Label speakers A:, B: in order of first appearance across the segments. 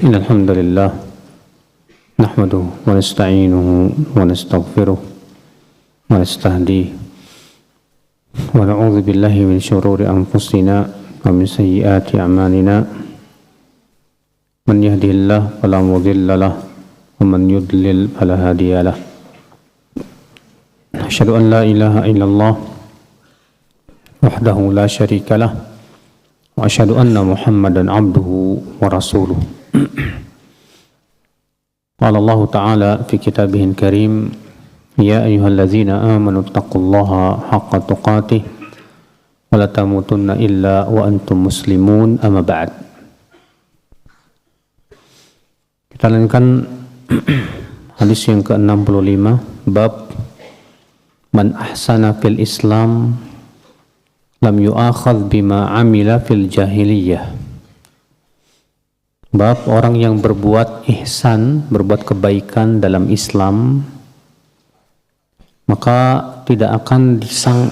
A: إن الحمد لله نحمده ونستعينه ونستغفره ونستهديه ونعوذ بالله من شرور أنفسنا ومن سيئات أعمالنا من يهده الله فلا مضل له ومن يضلل فلا هادي له أشهد أن لا إله إلا الله وحده لا شريك له وأشهد أن محمدا عبده ورسوله قال الله تعالى في كتابه الكريم يا أيها الذين آمنوا اتقوا الله حق تقاته ولا تموتن إلا وأنتم مسلمون أما بعد. Kita lanjutkan hadis yang ke-65, bab man ahsana fil Islam lam yu'akhadh bima amila fil jahiliyah. Bab orang yang berbuat ihsan, berbuat kebaikan dalam Islam, maka tidak akan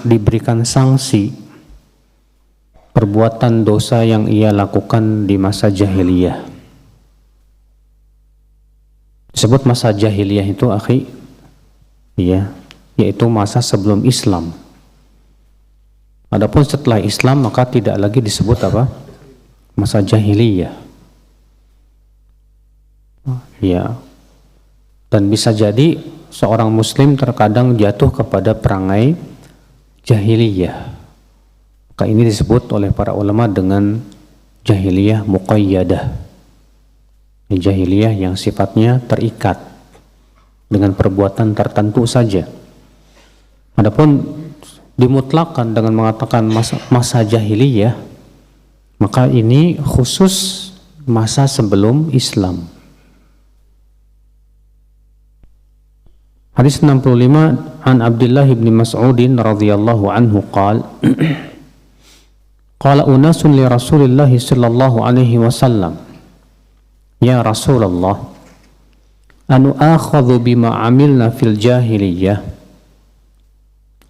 A: diberikan sanksi perbuatan dosa yang ia lakukan di masa jahiliyah. Disebut masa jahiliyah itu, akhi, ya, yaitu masa sebelum Islam. Adapun setelah Islam maka tidak lagi disebut apa? Masa jahiliyah. Ya. Dan bisa jadi seorang muslim terkadang jatuh kepada perangai jahiliyah. Maka ini disebut oleh para ulama dengan jahiliyah muqayyadah. Jahiliyah yang sifatnya terikat dengan perbuatan tertentu saja. Adapun dimutlakan dengan mengatakan masa jahiliyah, maka ini khusus masa sebelum Islam. Hadis 65, an Abdullah bin Mas'udin radhiyallahu anhu qala qala unasun li Rasulillah sallallahu alaihi wasallam ya Rasulullah anu akhadhu bima amilna fil jahiliyah.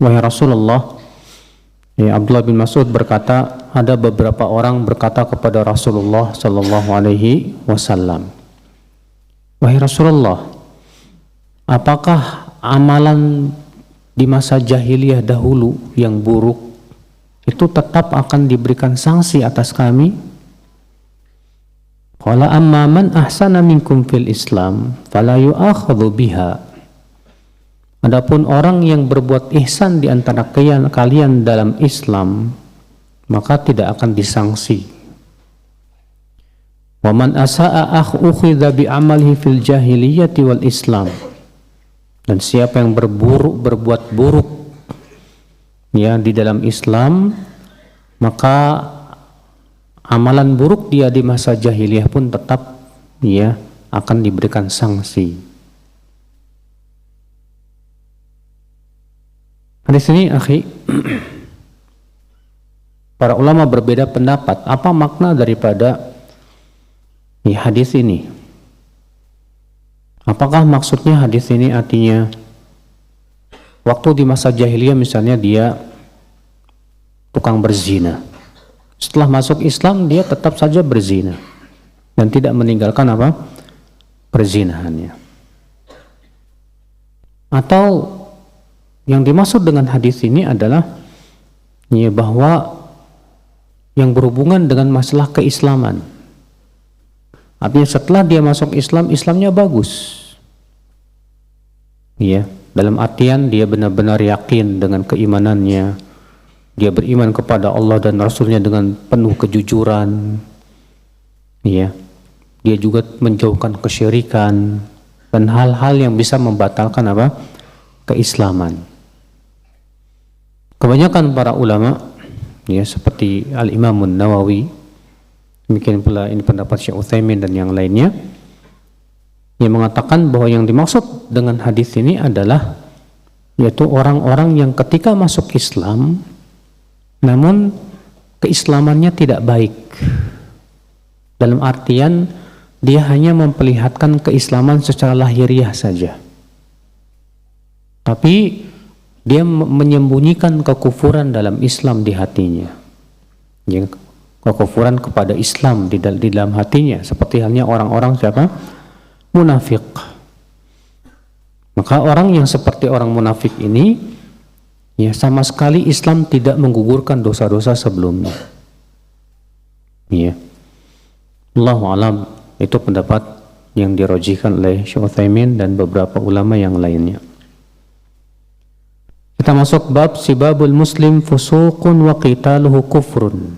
A: Wahai Rasulullah, ya, Abdullah bin Mas'ud berkata, ada beberapa orang berkata kepada Rasulullah sallallahu alaihi wasallam, wahai Rasulullah, apakah amalan di masa jahiliyah dahulu yang buruk itu tetap akan diberikan sanksi atas kami? Qala amma man ahsana minkum fil Islam fala yu'akhadhu biha. Adapun orang yang berbuat ihsan di antara kalian dalam Islam, maka tidak akan disangsi. Wa man asa'a ukhidha bi amalihi fil jahiliyati wal Islam. Dan siapa yang berbuat buruk ya di dalam Islam, maka amalan buruk dia di masa jahiliyah pun tetap ya akan diberikan sanksi. Di sini, akhi, para ulama berbeda pendapat apa makna daripada hadis ini. Apakah maksudnya hadis ini artinya waktu di masa jahiliyah misalnya dia tukang berzina, setelah masuk Islam dia tetap saja berzina dan tidak meninggalkan apa? Perzinahannya. Atau yang dimaksud dengan hadis ini adalah ya, bahwa yang berhubungan dengan masalah keislaman. Artinya setelah dia masuk Islam, Islamnya bagus. Ya, dalam artian dia benar-benar yakin dengan keimanannya. Dia beriman kepada Allah dan Rasulnya dengan penuh kejujuran. Ya, dia juga menjauhkan kesyirikan dan hal-hal yang bisa membatalkan apa? Keislaman. Kebanyakan para ulama ya seperti Al-Imam Nawawi, demikian pula ini pendapat Syekh Utsaimin dan yang lainnya, yang mengatakan bahwa yang dimaksud dengan hadis ini adalah yaitu orang-orang yang ketika masuk Islam namun keislamannya tidak baik, dalam artian dia hanya memperlihatkan keislaman secara lahiriah saja, tapi dia menyembunyikan kekufuran dalam Islam di hatinya. kekufuran kepada Islam di dalam hatinya, seperti halnya orang-orang siapa? Munafik. Maka orang yang seperti orang munafik ini, ya sama sekali Islam tidak menggugurkan dosa-dosa sebelumnya. Ya. Allahu alam, itu pendapat yang dirojihkan oleh Syekh Utsaimin dan beberapa ulama yang lainnya. Kita masuk bab sibabul muslim fusuqun wa qitaluhu kufrun.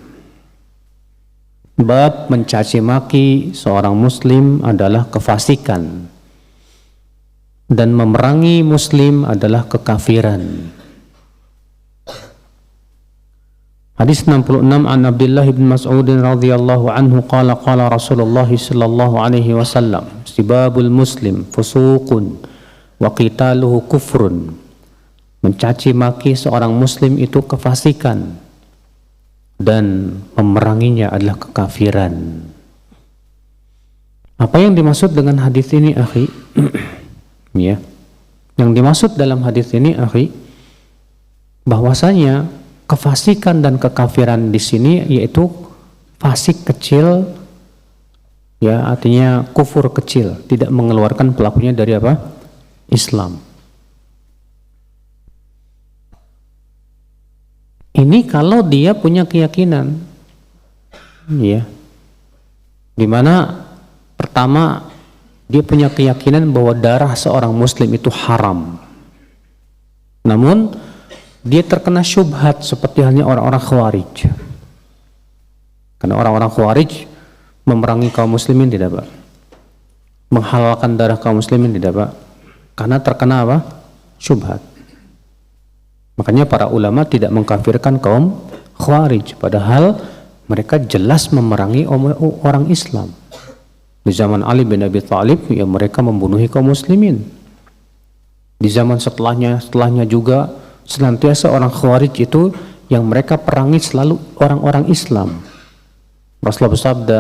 A: Bab mencaci maki seorang muslim adalah kefasikan dan memerangi muslim adalah kekafiran. Hadis 66 an Abdullah bin Mas'ud radhiyallahu anhu qala qala Rasulullah sallallahu alaihi wasallam sibabul muslim fusuqun wa qitaluhu kufrun. Mencaci maki seorang muslim itu kefasikan dan memeranginya adalah kekafiran. Apa yang dimaksud dengan hadis ini, akhi? Ya. Yang dimaksud dalam hadis ini, akhi, bahwasanya kefasikan dan kekafiran di sini yaitu fasik kecil, ya artinya kufur kecil, tidak mengeluarkan pelakunya dari apa? Islam. Ini kalau dia punya keyakinan, ya, dimana pertama dia punya keyakinan bahwa darah seorang muslim itu haram, namun dia terkena syubhat seperti halnya orang-orang Khawarij. Karena orang-orang Khawarij memerangi kaum muslimin tidak, Pak? Menghalalkan darah kaum muslimin tidak, Pak? Karena terkena apa? Syubhat. Makanya para ulama tidak mengkafirkan kaum Khawarij, padahal mereka jelas memerangi orang Islam. Di zaman Ali bin Abi Thalib, ya mereka membunuhi kaum muslimin. Di zaman setelahnya juga senantiasa orang Khawarij itu yang mereka perangi selalu orang-orang Islam. Rasulullah bersabda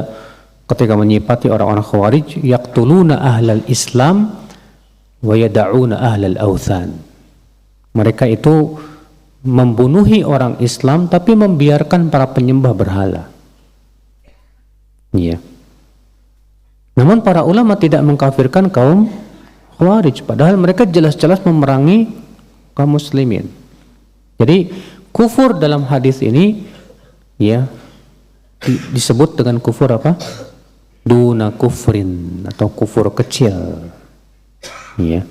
A: ketika menyipati orang-orang Khawarij, yaqtuluna ahlal Islam wa yada'una ahlal awthan. Mereka itu membunuhi orang Islam tapi membiarkan para penyembah berhala. Iya. Namun para ulama tidak mengkafirkan kaum Khawarij, padahal mereka jelas-jelas memerangi kaum muslimin. Jadi kufur dalam hadis ini, ya, disebut dengan kufur apa? Duna kufrin, atau kufur kecil. Ya.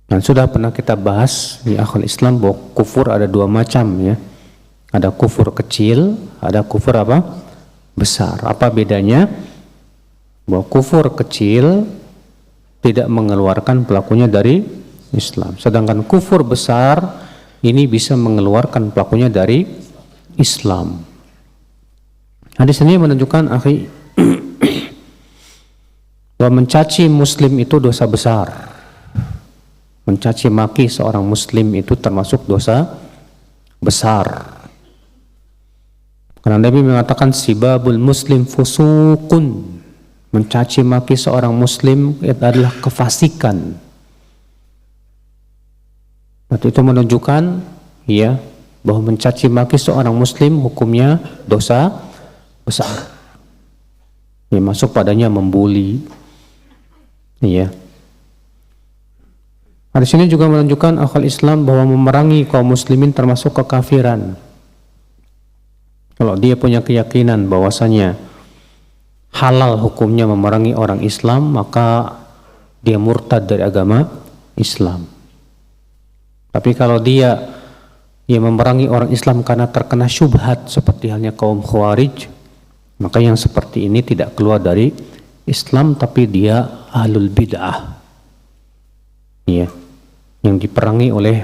A: Dan sudah pernah kita bahas di akhul Islam bahwa kufur ada dua macam, ya. Ada kufur kecil, ada kufur apa? Besar. Apa bedanya? Bahwa kufur kecil tidak mengeluarkan pelakunya dari Islam. Sedangkan kufur besar ini bisa mengeluarkan pelakunya dari Islam. Hadis ini menunjukkan, akhi, bahwa mencaci muslim itu dosa besar. Mencaci maki seorang muslim itu termasuk dosa besar. Karena Nabi mengatakan sibabul muslim fusuqun. Mencaci maki seorang muslim itu adalah kefasikan. Berarti itu menunjukkan, ya, bahwa mencaci maki seorang muslim hukumnya dosa besar. Ya, masuk padanya membuli. Ya. Hadis ini juga menunjukkan akal Islam bahwa memerangi kaum muslimin termasuk kekafiran. Kalau dia punya keyakinan bahwasanya halal hukumnya memerangi orang Islam, maka dia murtad dari agama Islam. Tapi kalau dia memerangi orang Islam karena terkena syubhat seperti halnya kaum Khawarij, maka yang seperti ini tidak keluar dari Islam, tapi dia ahlul bid'ah, ya, yang diperangi oleh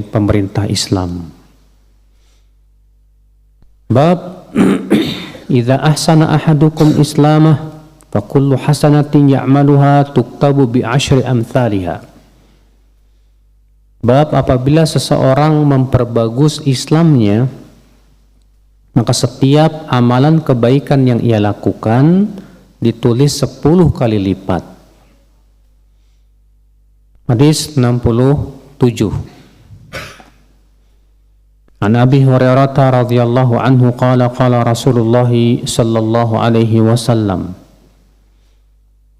A: pemerintah Islam. Bab idza ahsana ahadukum islamah fa kullu hasanatin ya'maluha tuktabu bi 'ashri amsalha. Bab apabila seseorang memperbagus Islamnya, maka setiap amalan kebaikan yang ia lakukan ditulis 10 kali lipat. Hadis 67. An Abi Hurairah radhiyallahu anhu qala qala Rasulullah sallallahu alaihi wasallam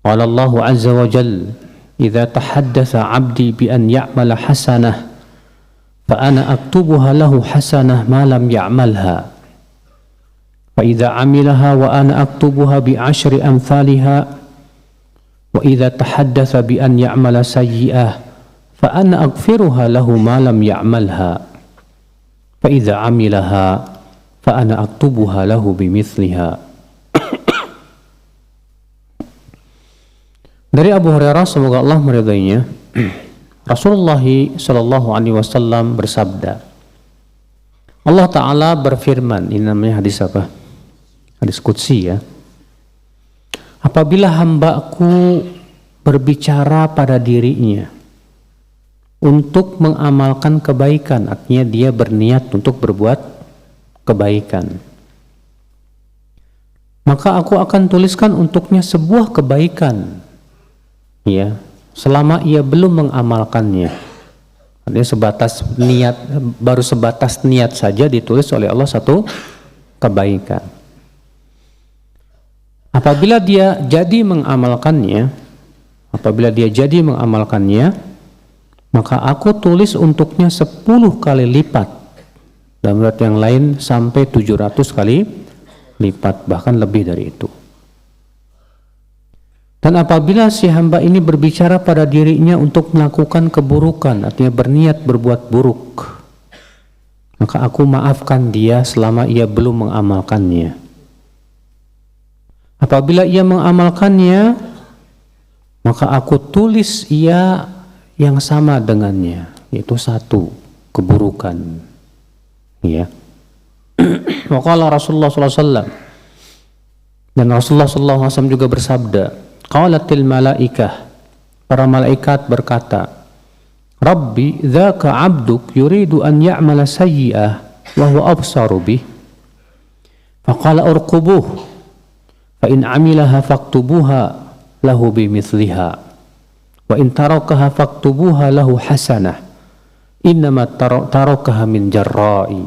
A: qala Allah azza wa jalla idza tahaddatsa 'abdi bi an ya'mala hasanah fa ana aktubuha lahu hasanah ma lam ya'malha fa idza 'amilaha wa ana aktubuha bi 'ashri amsalha wa idza tahaddatsa bi an ya'mala sayyi'ah fa ana aghfiruha lahu ma lam ya'malha fa idza 'amilaha fa ana aktubuha lahu bimithliha. Dari Abu Hurairah, semoga Allah meridainya, Rasulullah sallallahu alaihi wasallam bersabda, Allah Ta'ala berfirman, ini namanya hadis apa? Hadis qudsi ya. Apabila hambaku berbicara pada dirinya untuk mengamalkan kebaikan, artinya dia berniat untuk berbuat kebaikan, maka aku akan tuliskan untuknya sebuah kebaikan, ya, selama ia belum mengamalkannya. Artinya sebatas niat, baru sebatas niat saja ditulis oleh Allah satu kebaikan. Apabila dia jadi mengamalkannya, maka aku tulis untuknya 10 kali lipat. Dalam riwayat yang lain sampai 700 kali lipat, bahkan lebih dari itu. Dan apabila si hamba ini berbicara pada dirinya untuk melakukan keburukan, artinya berniat berbuat buruk, maka aku maafkan dia selama ia belum mengamalkannya. Apabila ia mengamalkannya, maka aku tulis ia yang sama dengannya, yaitu satu keburukan. Ya. Waqala Rasulullah SAW, dan Rasulullah SAW juga bersabda, qalatil malaikah, para malaikat berkata, Rabbi dzaka abduk yuridu an ya'mala sayyi'ah wa huwa absaru bih, faqala urqubuh fa in 'amilaha faktubuha lahu bimithliha wa in tarakaha faktubuha lahu hasanah innama tarakaha min jarra'i.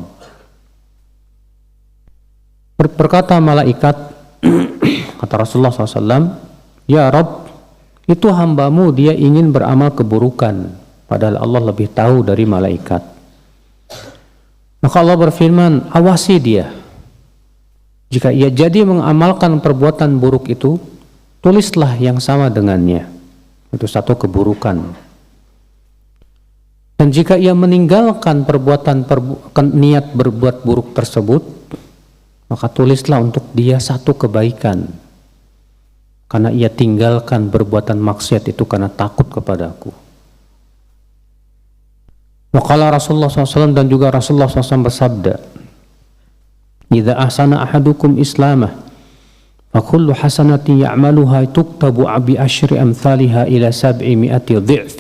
A: Berkata malaikat, kata Rasulullah SAW, ya Rabb, itu hambamu dia ingin beramal keburukan, padahal Allah lebih tahu dari malaikat. Maka Allah berfirman, awasi dia. Jika ia jadi mengamalkan perbuatan buruk itu, tulislah yang sama dengannya. Itu satu keburukan. Dan jika ia meninggalkan niat berbuat buruk tersebut, maka tulislah untuk dia satu kebaikan, karena ia tinggalkan perbuatan maksiat itu karena takut kepadaku. Waqala Rasulullah SAW, dan juga Rasulullah SAW bersabda, idza ahsana ahadukum islamah فَكُلُّ حَسَنَةٍ يَعْمَلُهَا تُكْتَبُ بِعَشْرِ أَمْثَالِهَا إِلَى 700 ضِعْفٍ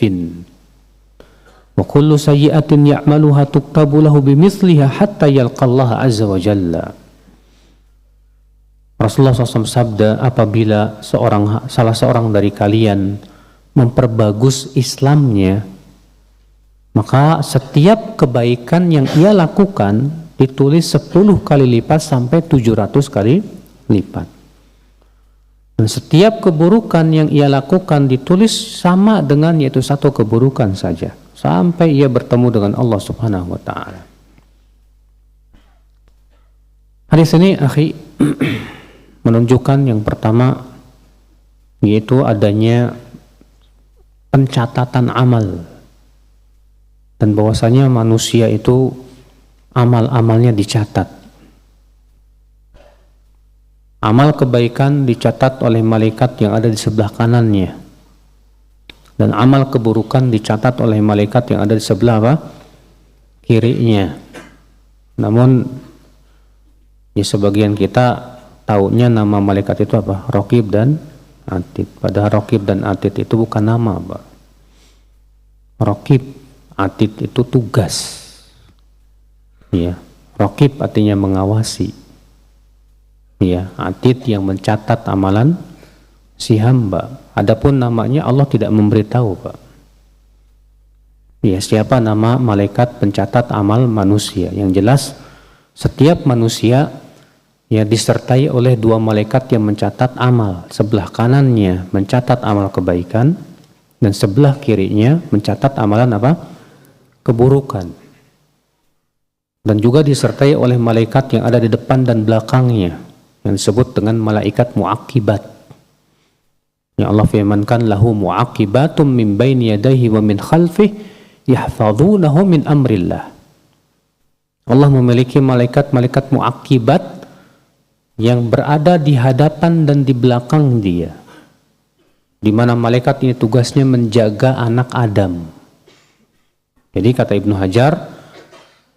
A: وَكُلُّ سَيِّئَةٍ يَعْمَلُهَا تُكْتَبُ لَهُ بِمِثْلِهَا حَتَّى يَلْقَى اللَّهَ عَزَّ وَجَلَّ. Rasulullah SAW sabda, apabila salah seorang dari kalian memperbagus Islamnya, maka setiap kebaikan yang ia lakukan ditulis 10 kali lipat sampai 700 kali lipat. Dan setiap keburukan yang ia lakukan ditulis sama dengan, yaitu satu keburukan saja, sampai ia bertemu dengan Allah Subhanahu wa ta'ala. Hadis ini akhi menunjukkan yang pertama, yaitu adanya pencatatan amal, dan bahwasanya manusia itu amal-amalnya dicatat. Amal kebaikan dicatat oleh malaikat yang ada di sebelah kanannya, dan amal keburukan dicatat oleh malaikat yang ada di sebelah apa? Kirinya. Namun ya sebagian kita taunya nama malaikat itu apa? Raqib dan Atid. Padahal Raqib dan Atid itu bukan nama, Pak. Raqib, Atid itu tugas. Ya, Raqib artinya mengawasi. Ya, Atid yang mencatat amalan si hamba. Adapun namanya Allah tidak memberitahu, Pak. Ya, siapa nama malaikat pencatat amal manusia? Yang jelas setiap manusia ya disertai oleh dua malaikat yang mencatat amal. Sebelah kanannya mencatat amal kebaikan dan sebelah kirinya mencatat amalan apa? Keburukan. Dan juga disertai oleh malaikat yang ada di depan dan belakangnya yang disebut dengan malaikat muaqibat. Ya Allah firmankan lahu muaqibatum min baini yadayhi wa min khalfihi yahfazunahu min amrillah. Allah memiliki malaikat-malaikat muaqibat yang berada di hadapan dan di belakang dia, di mana malaikat ini tugasnya menjaga anak Adam. Jadi kata Ibnu Hajar,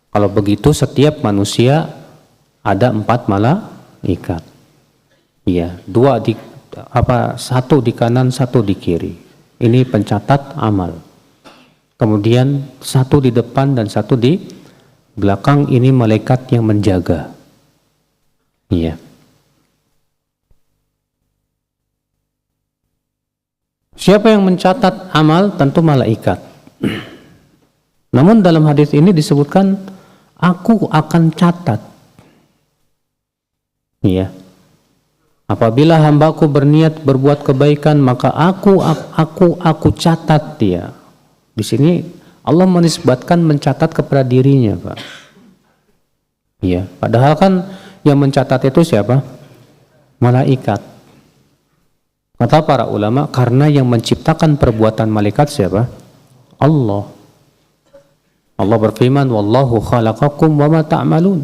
A: kalau begitu setiap manusia ada 4 malaikat. Iya, satu di kanan, satu di kiri. Ini pencatat amal. Kemudian satu di depan dan satu di belakang, ini malaikat yang menjaga. Iya. Siapa yang mencatat amal? Tentu malaikat. Namun dalam hadis ini disebutkan aku akan catat. Iya. Apabila hambaku berniat berbuat kebaikan, maka aku catat dia. Di sini Allah menisbatkan mencatat kepada dirinya, Pak. Iya, padahal kan yang mencatat itu siapa? Malaikat. Kata para ulama, karena yang menciptakan perbuatan malaikat siapa? Allah. Allah berfirman, wallahu khalaqakum wa ma ta'malun.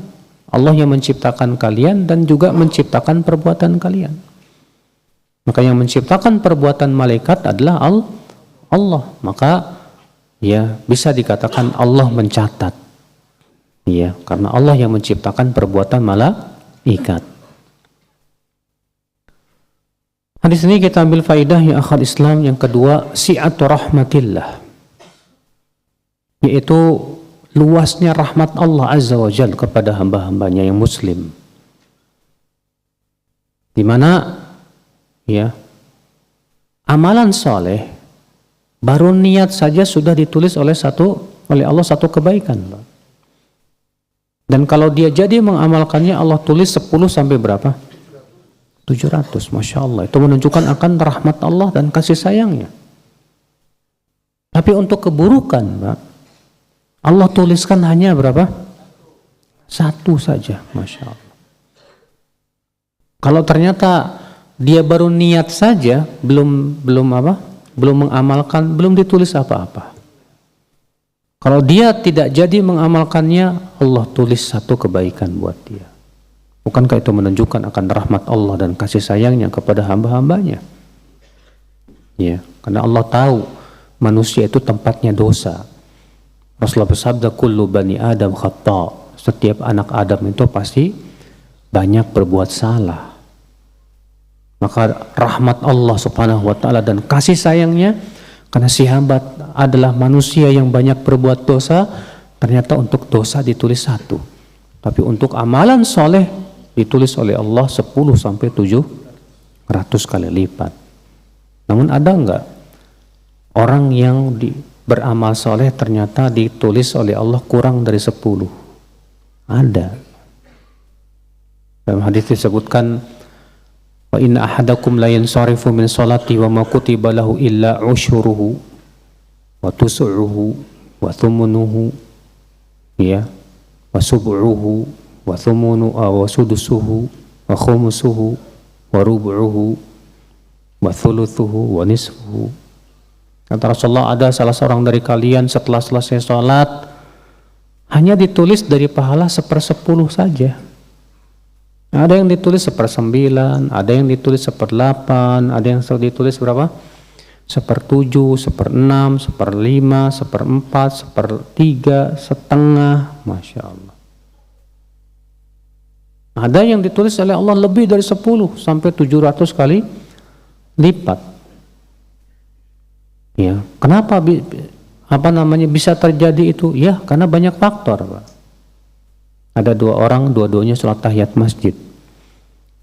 A: Allah yang menciptakan kalian dan juga menciptakan perbuatan kalian. Maka yang menciptakan perbuatan malaikat adalah Allah. Maka ya bisa dikatakan Allah mencatat. Ya, karena Allah yang menciptakan perbuatan malaikat. Hadis ini kita ambil faidah ya akhal Islam. Yang kedua, si'atu rahmatillah, yaitu luasnya rahmat Allah Azza wa Jalla kepada hamba-hambanya yang muslim, di mana ya amalan soleh baru niat saja sudah ditulis oleh Allah satu kebaikan, Pak. Dan kalau dia jadi mengamalkannya, Allah tulis 10 sampai berapa? 700. Masya Allah. Itu menunjukkan akan rahmat Allah dan kasih sayangnya. Tapi untuk keburukan, Pak, Allah tuliskan hanya berapa? 1 saja. Masya Allah. Kalau ternyata dia baru niat saja, belum mengamalkan, belum ditulis apa-apa. Kalau dia tidak jadi mengamalkannya, Allah tulis 1 kebaikan buat dia. Bukankah itu menunjukkan akan rahmat Allah dan kasih sayangnya kepada hamba-hambanya? Ya, karena Allah tahu manusia itu tempatnya dosa. Rasulullah bersabda, kullu bani Adam khata'. Setiap anak Adam itu pasti banyak berbuat salah. Maka rahmat Allah subhanahu wa ta'ala dan kasih sayangnya, karena si hamba adalah manusia yang banyak berbuat dosa, ternyata untuk dosa ditulis 1. Tapi untuk amalan soleh ditulis oleh Allah 10 sampai 700 kali lipat. Namun ada enggak orang yang beramal soleh ternyata ditulis oleh Allah kurang dari 10? Ada. Dalam hadis disebutkan, wa inna ahadakum la yansarifu min salati wa ma kutiba lahu illa ushuruhu wa tus'uhu wa thumunuhu ya wa sub'uhu wa thumunu wa sudusuhu wa khumusuhu wa rubu'uhu wa thuluthuhu wa nisfuhu. Kata Rasulullah, ada salah seorang dari kalian setelah selesai sholat hanya ditulis dari pahala 1/10 saja. Ada yang ditulis 1/9, ada yang ditulis 1/8, ada yang ditulis berapa? 1/7, 1/6, 1/5, 1/4, 1/3, setengah. Masya Allah. Ada yang ditulis oleh Allah lebih dari 10 sampai 700 kali lipat. Ya, kenapa bisa terjadi itu? Ya, karena banyak faktor, Pak. Ada 2 orang, dua-duanya sholat tahiyat masjid.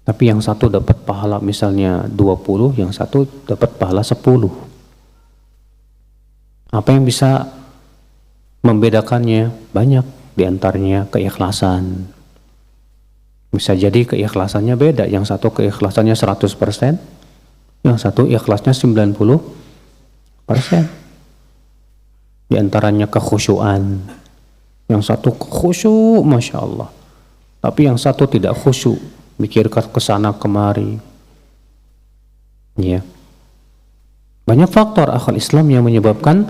A: Tapi yang satu dapat pahala misalnya 20, yang satu dapat pahala 10. Apa yang bisa Membedakannya banyak, diantaranya keikhlasan. Bisa jadi keikhlasannya beda, yang satu keikhlasannya 100%, yang satu ikhlasnya 90%. Di antaranya kekhusyuan. Yang satu khusyuk, Masya Allah. Tapi yang satu tidak khusyuk, mikirkan ke sana kemari. Ya. Banyak faktor akal Islam yang menyebabkan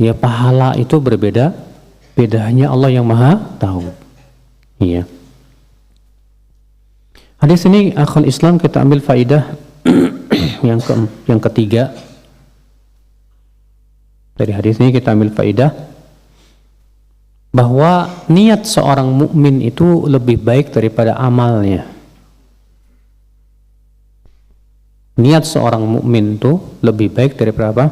A: ya pahala itu berbeda. Beda hanya Allah yang Maha tahu. Ya. Hadis ini akal Islam kita ambil faidah yang ketiga. Dari hadis ini kita ambil faidah bahwa niat seorang mukmin itu lebih baik daripada amalnya. Niat seorang mukmin itu lebih baik daripada apa?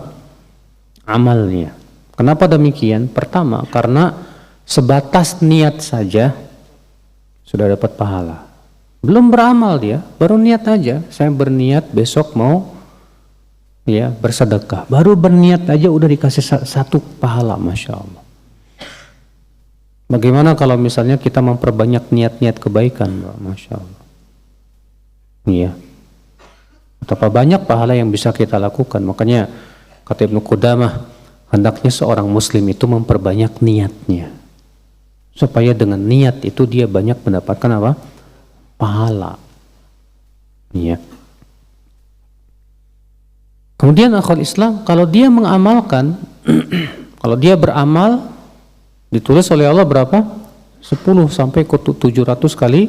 A: Amalnya. Kenapa demikian? Pertama, karena sebatas niat saja sudah dapat pahala. Belum beramal dia, baru niat aja. Saya berniat besok mau ya bersedekah, baru berniat aja udah dikasih satu pahala, Masya Allah. Bagaimana kalau misalnya kita memperbanyak niat-niat kebaikan, Masya Allah. Iya. Betapa banyak pahala yang bisa kita lakukan. Makanya kata Ibnu Qudamah, hendaknya seorang muslim itu memperbanyak niatnya, supaya dengan niat itu dia banyak mendapatkan apa? Pahala. Iya. Kemudian akal Islam, kalau dia mengamalkan, kalau dia beramal, ditulis oleh Allah berapa? 10 sampai ke 700 kali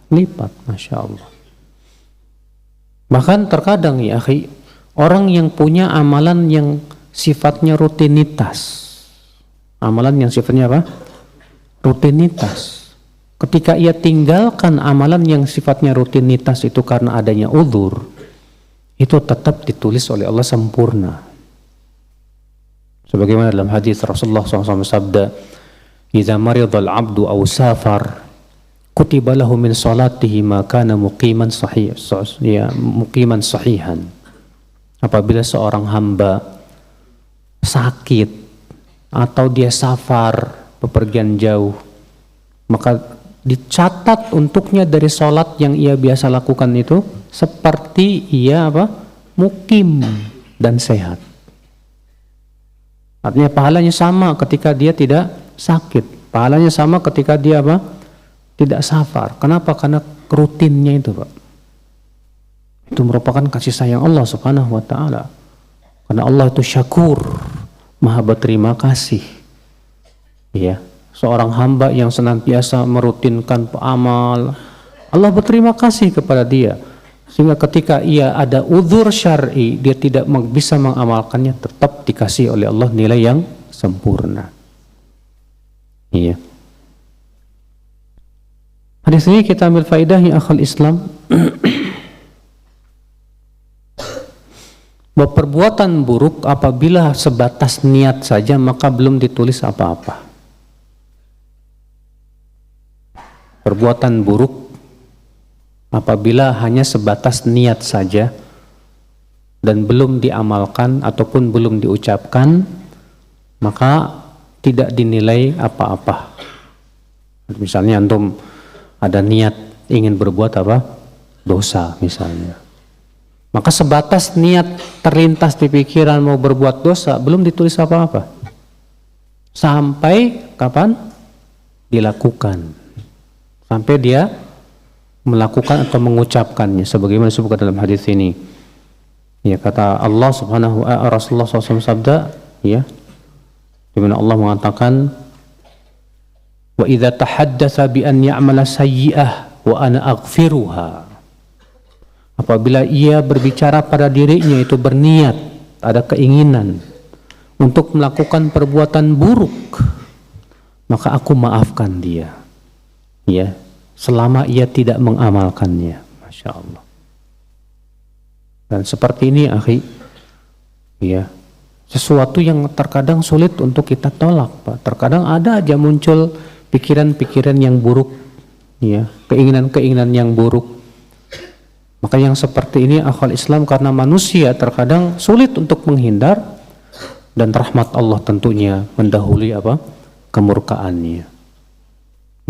A: lipat, Masya Allah. Bahkan terkadang ya akhi, orang yang punya amalan yang sifatnya rutinitas, amalan yang sifatnya apa? Rutinitas. Ketika ia tinggalkan amalan yang sifatnya rutinitas itu karena adanya uzur, itu tetap ditulis oleh Allah sempurna. Sebagaimana dalam hadis Rasulullah SAW sabda, "Idza maridal 'abdu aw safar, kutiba lahu min salatihi ma kana muqiman sahih." Ya, muqiman sahihan. Apabila seorang hamba sakit atau dia safar, bepergian jauh, maka dicatat untuknya dari salat yang ia biasa lakukan itu seperti ia apa? Mukim dan sehat. Artinya pahalanya sama ketika dia tidak sakit. Pahalanya sama ketika dia apa? Tidak safar. Kenapa? Karena rutinnya itu, Pak. Itu merupakan kasih sayang Allah Subhanahu wa taala. Karena Allah itu syakur, Maha berterima kasih. Ya, seorang hamba yang senantiasa merutinkan amal, Allah berterima kasih kepada dia. Sehingga ketika ia ada uzur syar'i, dia tidak bisa mengamalkannya, tetap dikasih oleh Allah nilai yang sempurna. Iya. Hadis ini kita ambil faedah ya akhal Islam. Bahwa perbuatan buruk apabila sebatas niat saja maka belum ditulis apa-apa. Perbuatan buruk apabila hanya sebatas niat saja dan belum diamalkan ataupun belum diucapkan, maka tidak dinilai apa-apa. Misalnya antum ada niat ingin berbuat apa? Dosa misalnya. Maka sebatas niat terlintas di pikiran mau berbuat dosa, belum ditulis apa-apa. Sampai kapan? Dilakukan. Sampai dia melakukan atau mengucapkannya sebagaimana disebutkan dalam hadis ini. Ya, kata Allah Subhanahu wa Rasulullah SAW sabda, ya, di mana Allah mengatakan, wa idza tahaddatsa bi an ya'mala sayyi'ah wa ana aghfiruha. Apabila ia berbicara pada dirinya itu berniat, ada keinginan untuk melakukan perbuatan buruk, maka aku maafkan dia. Ya, selama ia tidak mengamalkannya. Masya Allah. Dan seperti ini akhi, ya, sesuatu yang terkadang sulit untuk kita tolak, Pak. Terkadang ada aja muncul pikiran-pikiran yang buruk, ya, keinginan-keinginan yang buruk. Maka yang seperti ini akal Islam, karena manusia terkadang sulit untuk menghindar, dan rahmat Allah tentunya mendahului apa? kemurkaannya.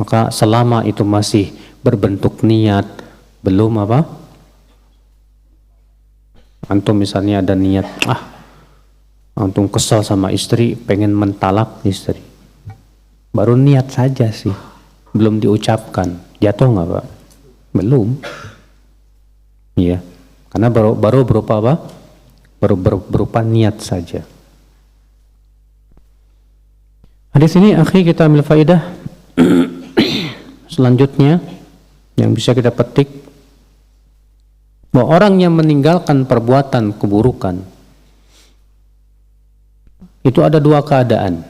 A: Maka selama itu masih berbentuk niat, belum apa? Antum misalnya ada niat, antum kesal sama istri, pengen mentalak istri. Baru niat saja sih, belum diucapkan. Jatuh nggak Pak? Belum. Iya, karena baru berupa apa? Baru berupa niat saja. Hadis ini akhi kita ambil faidah selanjutnya yang bisa kita petik, bahwa orang yang meninggalkan perbuatan keburukan itu ada dua keadaan.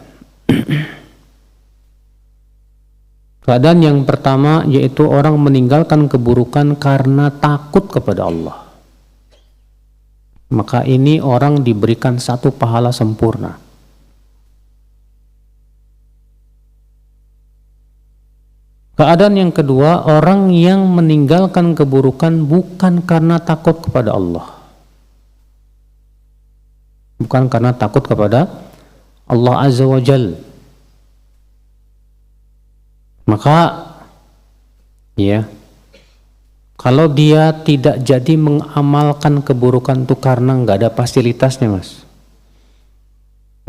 A: Keadaan yang pertama yaitu orang meninggalkan keburukan karena takut kepada Allah. Maka ini orang diberikan satu pahala sempurna. Keadaan yang kedua, orang yang meninggalkan keburukan bukan karena takut kepada Allah. Bukan karena takut kepada Allah Azza wa Jalla. Maka ya, kalau dia tidak jadi mengamalkan keburukan itu karena nggak ada fasilitasnya Mas,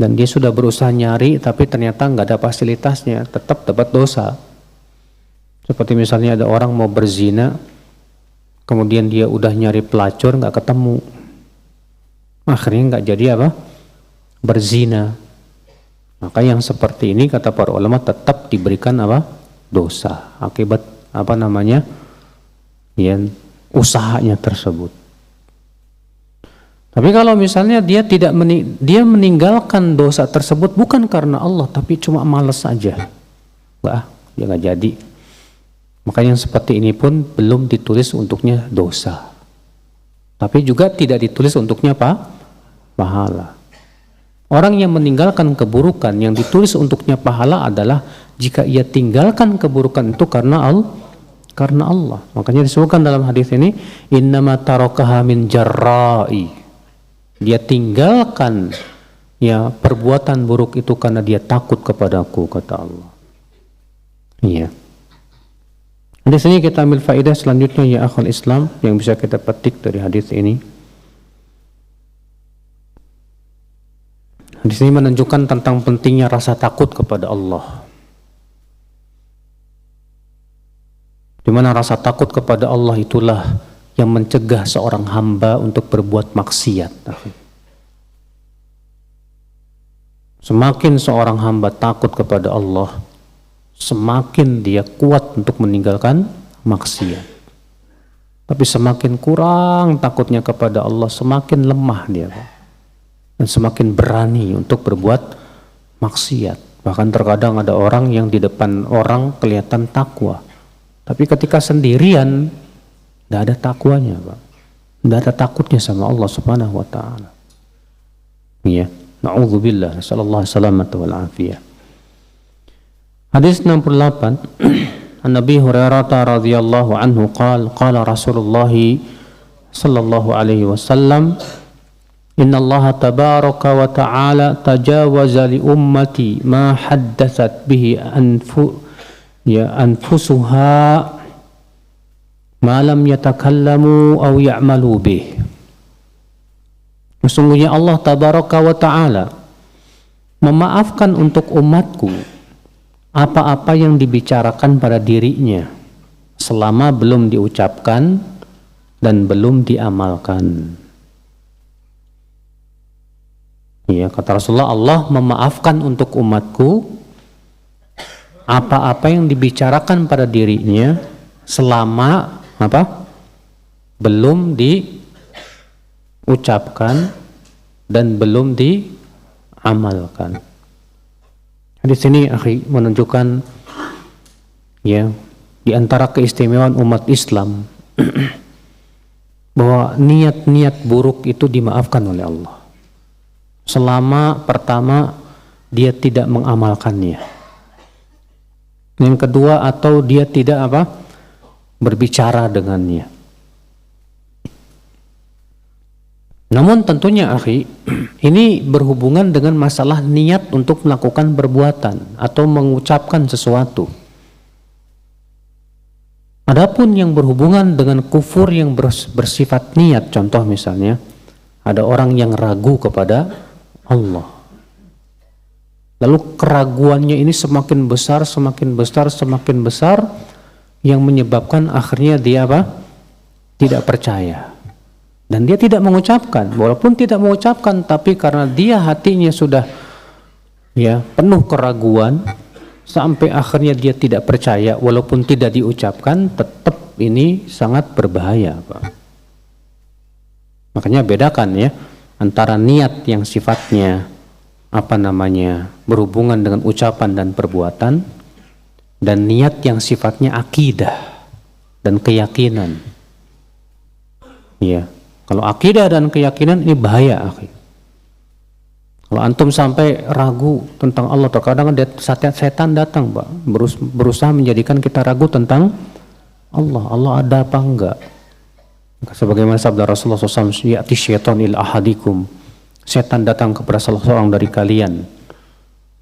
A: dan dia sudah berusaha nyari tapi ternyata nggak ada fasilitasnya, tetap dapat dosa. Seperti misalnya ada orang mau berzina, kemudian dia udah nyari pelacur nggak ketemu, akhirnya nggak jadi apa? Berzina. Maka yang seperti ini kata para ulama tetap diberikan apa? Dosa akibat apa namanya? Ya, usahanya tersebut. Tapi kalau misalnya dia dia meninggalkan dosa tersebut bukan karena Allah, tapi cuma malas saja, dia nggak jadi. Maka yang seperti ini pun belum ditulis untuknya dosa, tapi juga tidak ditulis untuknya pahala. Orang yang meninggalkan keburukan yang ditulis untuknya pahala adalah jika ia tinggalkan keburukan itu karena Allah. Makanya disebutkan dalam hadis ini, innama tarakaha min jarra'i. Dia tinggalkan ya perbuatan buruk itu karena dia takut kepadaku, kata Allah. Iya. Di sini kita ambil faedah selanjutnya ya akhul Islam yang bisa kita petik dari hadis ini. Di sini menunjukkan tentang pentingnya rasa takut kepada Allah. Di mana rasa takut kepada Allah itulah yang mencegah seorang hamba untuk berbuat maksiat. Semakin seorang hamba takut kepada Allah, semakin dia kuat untuk meninggalkan maksiat. Tapi semakin kurang takutnya kepada Allah, semakin lemah dia, dan semakin berani untuk berbuat maksiat. Bahkan terkadang ada orang yang di depan orang kelihatan takwa, tapi ketika sendirian tidak ada takwanya, Pak. Tidak ada takutnya sama Allah Subhanahu wa taala. Ya, na'udzubillah, nasallallahu salamata wal afiyah. Hadis 68, An Nabi Hurairah radhiyallahu anhu qala Rasulullah sallallahu alaihi wasallam, inna Allah tabaraka wa ta'ala tajawaza li ummati ma haddathat bihi anfusuha ma lam yatakallamu aw ya'malu bih. Sesungguhnya Allah tabaraka wa ta'ala memaafkan untuk umatku apa-apa yang dibicarakan pada dirinya selama belum diucapkan dan belum diamalkan. Ya, kata Rasulullah, Allah memaafkan untuk umatku apa-apa yang dibicarakan pada dirinya selama belum diucapkan dan belum diamalkan. Di sini akhi menunjukkan ya di antara keistimewaan umat Islam bahwa niat-niat buruk itu dimaafkan oleh Allah selama pertama dia tidak mengamalkannya, yang kedua atau dia tidak berbicara dengannya. Namun tentunya akhi, ini berhubungan dengan masalah niat untuk melakukan perbuatan atau mengucapkan sesuatu. Adapun yang berhubungan dengan kufur yang bersifat niat, contoh misalnya ada orang yang ragu kepada Allah, lalu keraguannya ini semakin besar, semakin besar, semakin besar, yang menyebabkan akhirnya dia apa? Tidak percaya. Dan dia tidak mengucapkan, walaupun tidak mengucapkan, tapi karena dia hatinya sudah penuh keraguan, sampai akhirnya dia tidak percaya, walaupun tidak diucapkan, tetap ini sangat berbahaya, Pak. Makanya bedakan antara niat yang sifatnya berhubungan dengan ucapan dan perbuatan, dan niat yang sifatnya akidah dan keyakinan. Kalau akidah dan keyakinan ini bahaya, akhi. Kalau antum sampai ragu tentang Allah, terkadang setan datang, Pak, berusaha menjadikan kita ragu tentang Allah. Allah ada apa enggak? Sebagaimana sabda Rasulullah SAW, ya'ti syaitan ila ahadikum, setan datang kepada salah seorang dari kalian.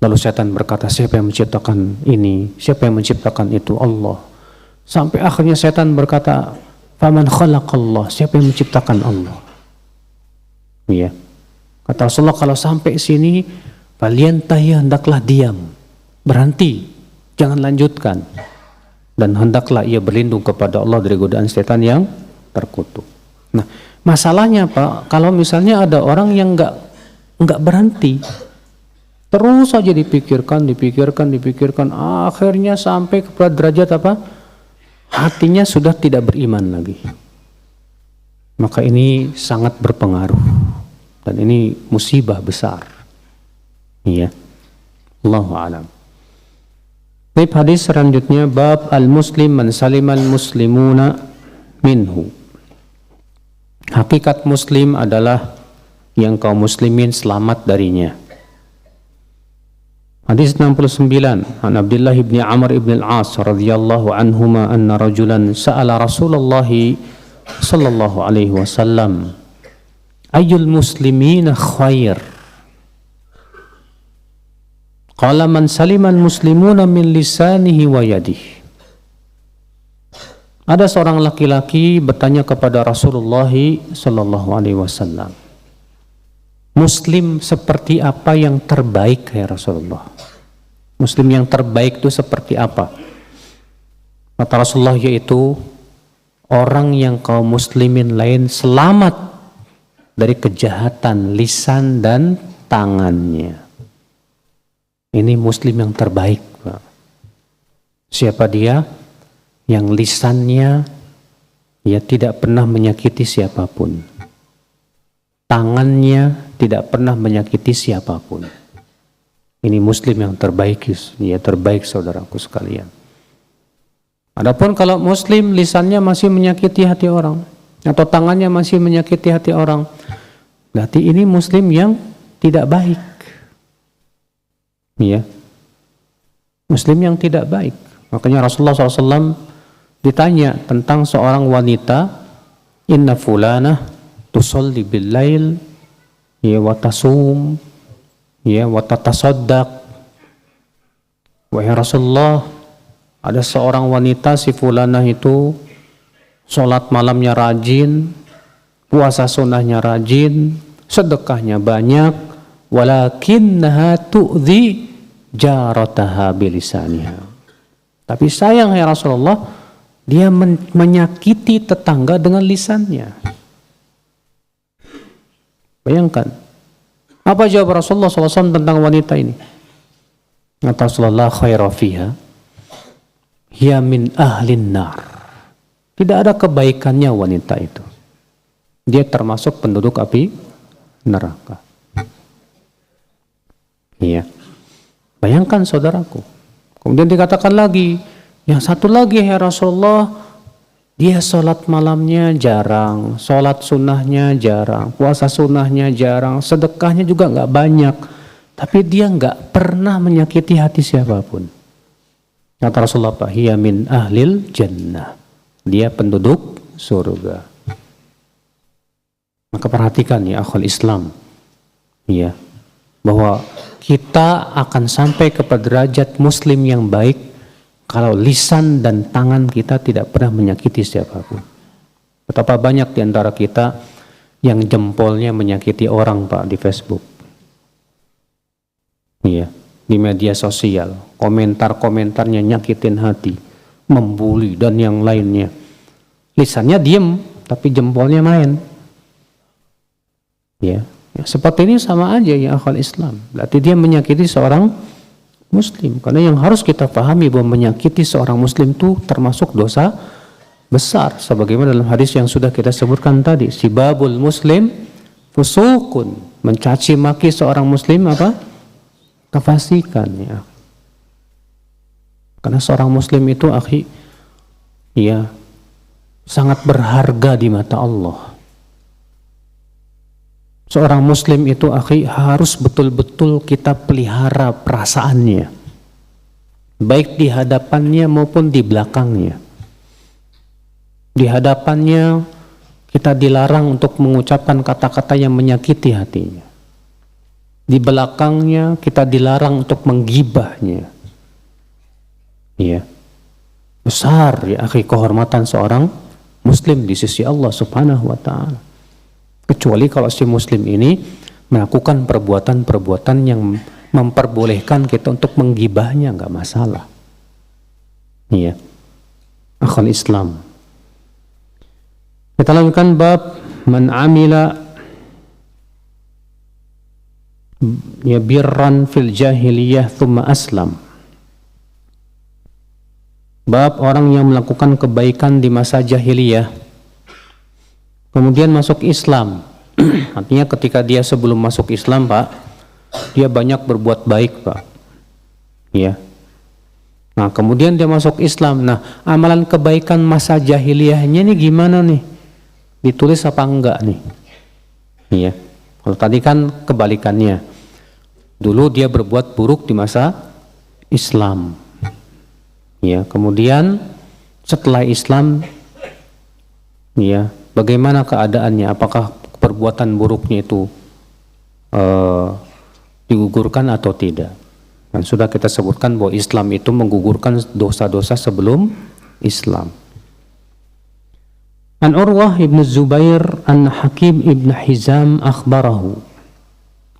A: Lalu setan berkata, siapa yang menciptakan ini? Siapa yang menciptakan itu? Allah. Sampai akhirnya setan berkata, faman khalaqallah, siapa yang menciptakan Allah? Kata Rasulullah, kalau sampai sini falyantahi, hendaklah diam, berhenti, jangan lanjutkan, dan hendaklah ia berlindung kepada Allah dari godaan setan yang terkutuk. Nah, masalahnya Pak, kalau misalnya ada orang yang enggak berhenti, terus saja dipikirkan, akhirnya sampai kepada derajat hatinya sudah tidak beriman lagi. Maka ini sangat berpengaruh, dan ini musibah besar. Allahu a'lam. Baik, hadis selanjutnya, bab al-muslim man salimal muslimuna minhu. Hakikat muslim adalah yang kaum muslimin selamat darinya. Hadis 69, an Abdullah bin Amr bin al-As radhiyallahu anhuma anna rajulan sa'ala Rasulullah sallallahu alaihi wasallam ayyul muslimina khair? Qala man salimal muslimuna min lisanihi wa yadihi. Ada seorang laki-laki bertanya kepada Rasulullah sallallahu alaihi wasallam, muslim seperti apa yang terbaik ya Rasulullah? Muslim yang terbaik itu seperti apa? Kata Rasulullah, yaitu orang yang kaum muslimin lain selamat dari kejahatan lisan dan tangannya. Ini muslim yang terbaik, Pak. Siapa dia? Yang lisannya tidak pernah menyakiti siapapun, tangannya tidak pernah menyakiti siapapun. Ini muslim yang terbaik, terbaik saudaraku sekalian. Adapun kalau muslim lisannya masih menyakiti hati orang, atau tangannya masih menyakiti hati orang, berarti ini muslim yang tidak baik. Muslim yang tidak baik. Makanya Rasulullah SAW ditanya tentang seorang wanita, inna fulanah tusalli bil lail wa tasum wa tatasaddaq. Wahai Rasulullah, ada seorang wanita, si fulanah itu sholat malamnya rajin, puasa sunnahnya rajin, sedekahnya banyak, walakinnaha tu'dhi jarataha bilisaniha. Tapi sayang ya Rasulullah, dia menyakiti tetangga dengan lisannya. Bayangkan, apa jawab Rasulullah SAW tentang wanita ini? Kata Rasulullah, khaira fiha hiya min ahlin nar. Tidak ada kebaikannya wanita itu, dia termasuk penduduk api neraka. Bayangkan saudaraku. Kemudian dikatakan lagi, yang satu lagi ya Rasulullah, dia sholat malamnya jarang, sholat sunnahnya jarang, puasa sunnahnya jarang, sedekahnya juga nggak banyak, tapi dia nggak pernah menyakiti hati siapapun. Kata Rasulullah, hiya min ahlil jannah, dia penduduk surga. Maka perhatikan ya akhwal Islam, ya, bahwa kita akan sampai kepada derajat muslim yang baik kalau lisan dan tangan kita tidak pernah menyakiti siapapun. Betapa banyak di antara kita yang jempolnya menyakiti orang, Pak, di Facebook. Iya, di media sosial, komentar-komentarnya nyakitin hati, membuli dan yang lainnya. Lisannya diem, tapi jempolnya main. Ya, seperti ini sama aja ya akhwal Islam. Berarti dia menyakiti seorang muslim. Karena yang harus kita pahami bahwa menyakiti seorang muslim itu termasuk dosa besar. Sebagaimana dalam hadis yang sudah kita sebutkan tadi, sibabul muslim fusukun, mencaci maki seorang muslim apa? Kefasikan ya. Karena seorang muslim itu akhi, ya, sangat berharga di mata Allah. Seorang muslim itu akhi harus betul-betul kita pelihara perasaannya, baik di hadapannya maupun di belakangnya. Di hadapannya kita dilarang untuk mengucapkan kata-kata yang menyakiti hatinya. Di belakangnya kita dilarang untuk menggibahnya. Ya, besar ya akhi kehormatan seorang muslim di sisi Allah Subhanahu wa ta'ala. Kecuali kalau si muslim ini melakukan perbuatan-perbuatan yang memperbolehkan kita untuk menggibahnya, nggak masalah. Iya, akhwal Islam. Kita lanjutkan bab man amila ya birran fil jahiliyah thumma aslam. Bab orang yang melakukan kebaikan di masa jahiliyah kemudian masuk Islam. Artinya ketika dia sebelum masuk Islam, Pak, dia banyak berbuat baik, Pak. Ya. Nah, kemudian dia masuk Islam. Nah, amalan kebaikan masa jahiliyahnya ini gimana nih? Ditulis apa enggak nih? Iya. Kalau tadi kan kebalikannya. Dulu dia berbuat buruk di masa Islam. Ya, kemudian setelah Islam, ya, bagaimana keadaannya? Apakah perbuatan buruknya itu digugurkan atau tidak? Dan sudah kita sebutkan bahwa Islam itu menggugurkan dosa-dosa sebelum Islam. An Urwah ibn Zubair an Hakim ibn Hizam akhbarahu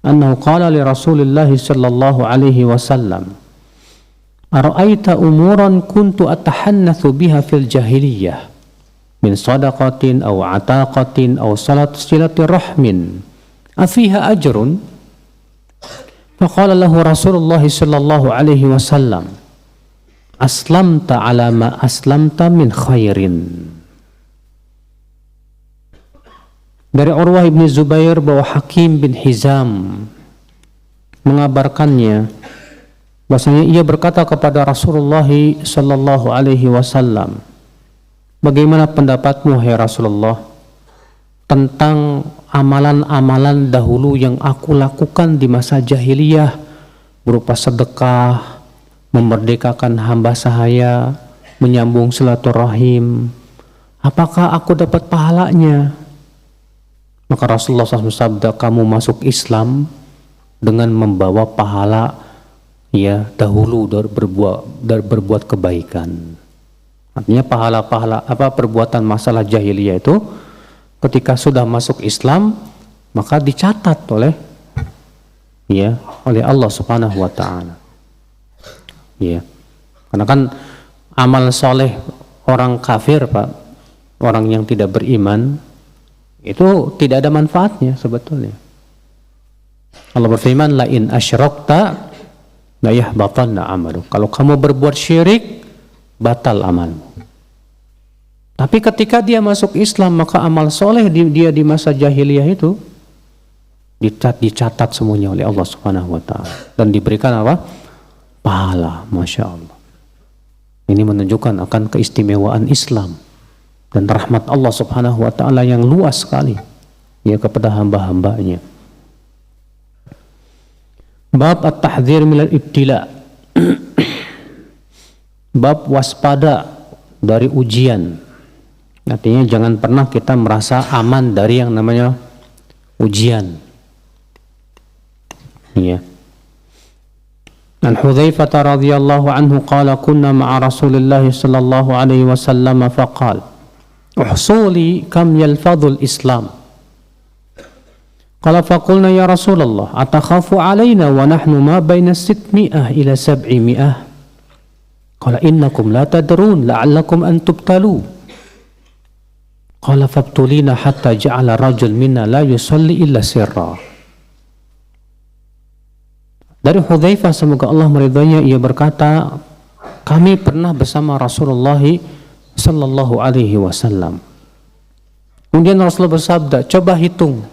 A: annahu qala li Rasulillah sallallahu alaihi wasallam ara'aita umuran kuntu atahannathu biha fil jahiliyah min sadaqatin aw ataqatin aw silati rahmin afiha ajrun faqala lahu Rasulullah sallallahu alaihi wasallam aslamta ala ma aslamta min khairin. Dari Urwah ibn Zubair bahwa Hakim bin Hizam mengabarkannya bahwasanya ia berkata kepada Rasulullah sallallahu alaihi wasallam, bagaimana pendapatmu hai Rasulullah tentang amalan-amalan dahulu yang aku lakukan di masa jahiliyah berupa sedekah, memerdekakan hamba sahaya, menyambung silaturahim. Apakah aku dapat pahalanya? Maka Rasulullah SAW bersabda, kamu masuk Islam dengan membawa pahala ya dahulu dari berbuat kebaikan. Artinya pahala-pahala perbuatan masalah jahiliyah itu ketika sudah masuk Islam maka dicatat oleh Allah Subhanahu wa taala. Ya. Karena kan amal soleh orang kafir, Pak, orang yang tidak beriman itu tidak ada manfaatnya sebetulnya. Allah berfirman, la in asyrakta la yahbatanna amaluk. Kalau kamu berbuat syirik, batal amalmu. Tapi ketika dia masuk Islam, maka amal soleh dia di masa jahiliyah itu dicatat semuanya oleh Allah Subhanahu wa taala dan diberikan apa? Pahala, Masya Allah. Ini menunjukkan akan keistimewaan Islam dan rahmat Allah Subhanahu wa ta'ala yang luas sekali ya kepada hamba-hambanya. Bab at-tahdhir minal ibtila. Bab waspada dari ujian. Artinya jangan pernah kita merasa aman dari yang namanya ujian. Ya. An Hudzaifah radhiyallahu anhu qala kunna ma'a Rasulillah sallallahu alaihi wasallam faqala uhsuli kam yalfadhul Islam. Qala faqulna ya Rasulullah atakhafu alaina wa nahnu ma baina 600 ila 700. Qala innakum la tadrun la'allakum an tubtalu. Qala fabtulina hatta ja'ala rajul minna la yusalli illa sirra. Dari Hudzaifah, semoga Allah meridainya, ia berkata, kami pernah bersama Rasulullah sallallahu alaihi wasallam. Kemudian Rasulullah bersabda, coba hitung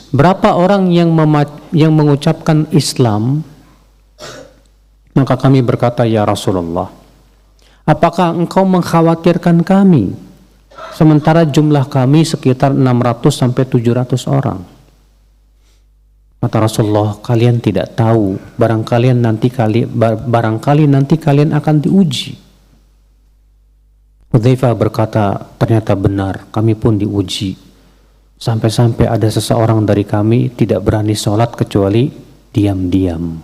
A: berapa orang yang mengucapkan Islam. Maka kami berkata, ya Rasulullah, apakah engkau mengkhawatirkan kami sementara jumlah kami sekitar 600 sampai 700 orang? Kata Rasulullah, kalian tidak tahu, barangkali nanti kalian akan diuji. Hudzaifah berkata, ternyata benar, kami pun diuji. Sampai-sampai ada seseorang dari kami tidak berani sholat kecuali diam-diam.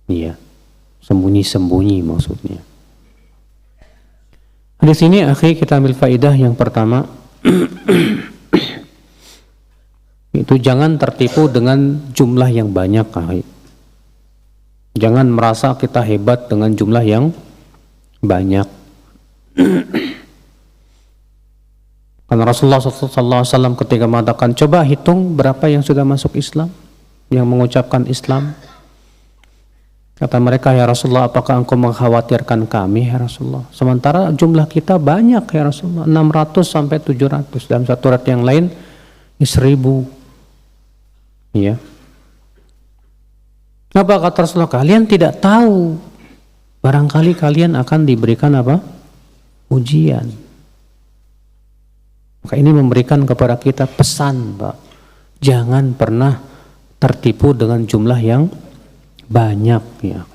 A: Iya, sembunyi-sembunyi maksudnya. Di sini akhi, kita ambil faidah yang pertama. Itu jangan tertipu dengan jumlah yang banyak. Jangan merasa kita hebat dengan jumlah yang banyak. Karena Rasulullah SAW ketika mengatakan, coba hitung berapa yang sudah masuk Islam, yang mengucapkan Islam. Kata mereka, ya Rasulullah, apakah engkau mengkhawatirkan kami, ya Rasulullah? Sementara jumlah kita banyak, ya Rasulullah, 600 sampai 700. Dalam satu riwayat yang lain 1000. Ya. Apa kata Rasulullah? Kalian tidak tahu. Barangkali kalian akan diberikan apa? Ujian. Maka ini memberikan kepada kita pesan, Pak. Jangan pernah tertipu dengan jumlah yang banyak. Ya.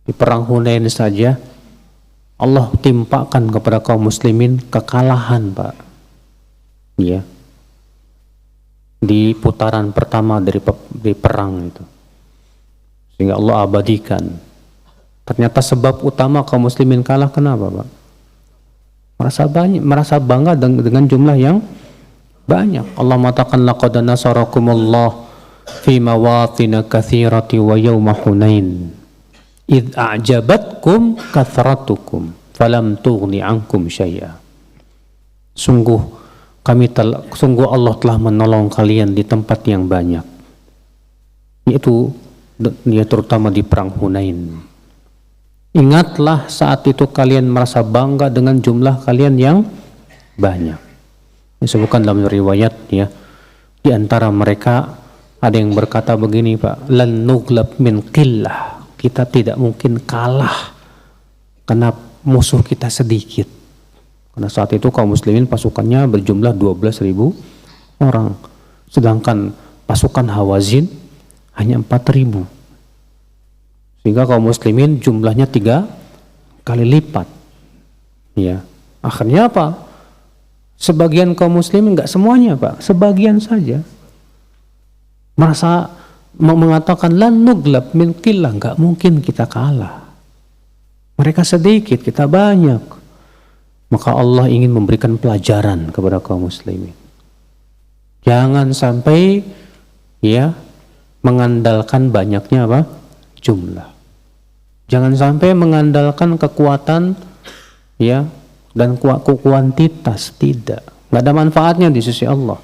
A: Di perang Hunain saja Allah timpakan kepada kaum muslimin kekalahan, Pak. Ya. Di putaran pertama dari perang itu, sehingga Allah abadikan. Ternyata sebab utama kaum muslimin kalah kenapa, Pak? Merasa bangga dengan jumlah yang banyak. Allah mengatakan, laqad nasarakumullah fi mawatin katsirati wa yauma Hunain id a'jabatkum kathratukum falam tughni ankum syai'a. Sungguh Allah telah menolong kalian di tempat yang banyak, yaitu terutama di perang Hunain. Ingatlah saat itu kalian merasa bangga dengan jumlah kalian yang banyak. Disebutkan dalam riwayat, ya, di antara mereka ada yang berkata begini, Pak, lan nuglab min qillah, kita tidak mungkin kalah karena musuh kita sedikit. Karena saat itu kaum muslimin pasukannya berjumlah 12.000 orang. Sedangkan pasukan Hawazin hanya 4.000. Sehingga kaum muslimin jumlahnya 3 kali lipat. Ya. Akhirnya apa? Sebagian kaum muslimin, enggak semuanya, Pak, sebagian saja merasa mengatakan lan nuglab min qillah, enggak mungkin kita kalah. Mereka sedikit, kita banyak. Maka Allah ingin memberikan pelajaran kepada kaum muslimin. Jangan sampai, ya, mengandalkan banyaknya apa? Jumlah. Jangan sampai mengandalkan kekuatan, ya, dan kuantitas. Tidak. Nggak ada manfaatnya di sisi Allah.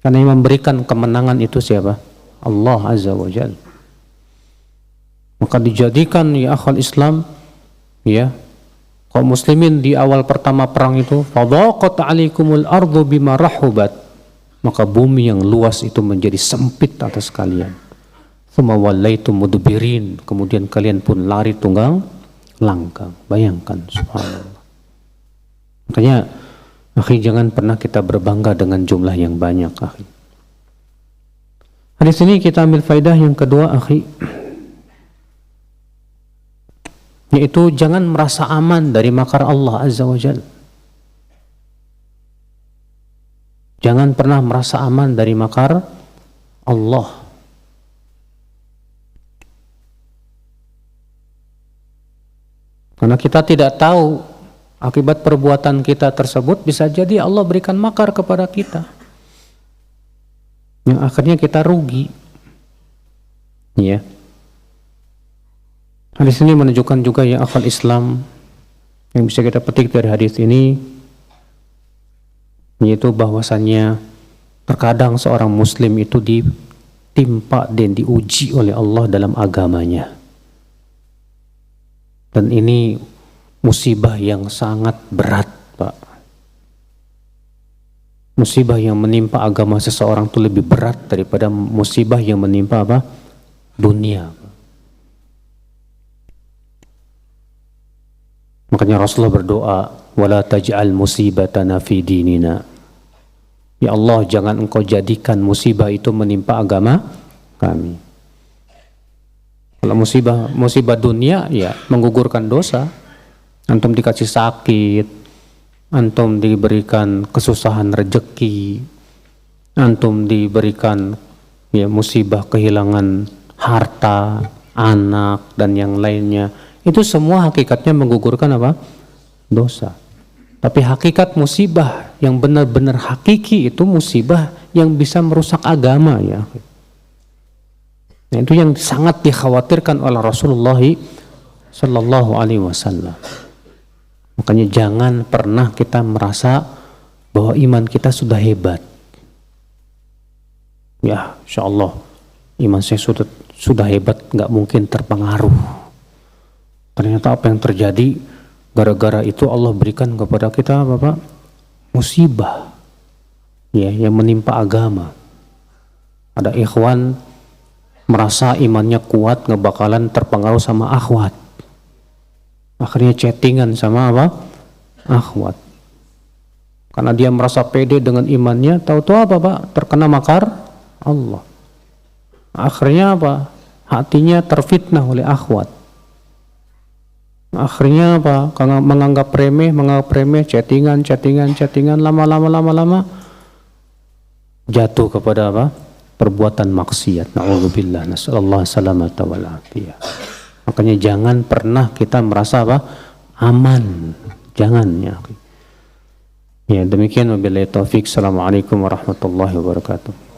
A: Karena yang memberikan kemenangan itu siapa? Allah Azza wa Jalla. Maka dijadikan, ya akhwal Islam, ya, kaum muslimin di awal pertama perang itu, fadaqat 'alaikumul ardu bima rahubat, maka bumi yang luas itu menjadi sempit atas kalian. Tsumma wallaitum mudbirin, kemudian kalian pun lari tunggang langgang. Bayangkan, subhanallah. Makanya, akhi, jangan pernah kita berbangga dengan jumlah yang banyak, akhi. Di sini kita ambil faidah yang kedua, akhi, yaitu jangan merasa aman dari makar Allah Azza wa Jalla. Jangan pernah merasa aman dari makar Allah. Karena kita tidak tahu akibat perbuatan kita tersebut, bisa jadi Allah berikan makar kepada kita, yang akhirnya kita rugi. Ya. Hadis ini menunjukkan juga ya akal Islam yang bisa kita petik dari hadis ini, yaitu bahwasannya terkadang seorang muslim itu ditimpa dan diuji oleh Allah dalam agamanya. Dan ini musibah yang sangat berat, Pak. Musibah yang menimpa agama seseorang itu lebih berat daripada musibah yang menimpa apa? Dunia. Makanya Rasulullah berdoa, wala taj'al musibatana fi dinina. Ya Allah, jangan engkau jadikan musibah itu menimpa agama kami. Kalau musibah dunia, ya menggugurkan dosa. Antum dikasih sakit, antum diberikan kesusahan rezeki, antum diberikan ya musibah kehilangan harta, anak dan yang lainnya. Itu semua hakikatnya menggugurkan apa? Dosa. Tapi hakikat musibah yang benar-benar hakiki itu musibah yang bisa merusak agama, ya. Nah, itu yang sangat dikhawatirkan oleh Rasulullah Sallallahu Alaihi Wasallam. Makanya jangan pernah kita merasa bahwa iman kita sudah hebat. Ya, insya Allah iman saya sudah hebat, nggak mungkin terpengaruh. Ternyata apa yang terjadi gara-gara itu Allah berikan kepada kita Bapak musibah, ya, yang menimpa agama. Ada ikhwan merasa imannya kuat, nggak bakalan terpengaruh sama akhwat. Akhirnya chattingan sama apa? Akhwat. Karena dia merasa pede dengan imannya, tahu-tahu apa Pak? Terkena makar Allah. Akhirnya apa? Hatinya terfitnah oleh akhwat. Akhirnya apa? Karena menganggap remeh, chattingan, lama jatuh kepada apa? Perbuatan maksiat. Na'udzubillah, nasallallahu salamata wal afiyah. Makanya jangan pernah kita merasa apa? Aman. Jangan, ya. Ya, demikian wabillahi taufik. Assalamualaikum warahmatullahi wabarakatuh.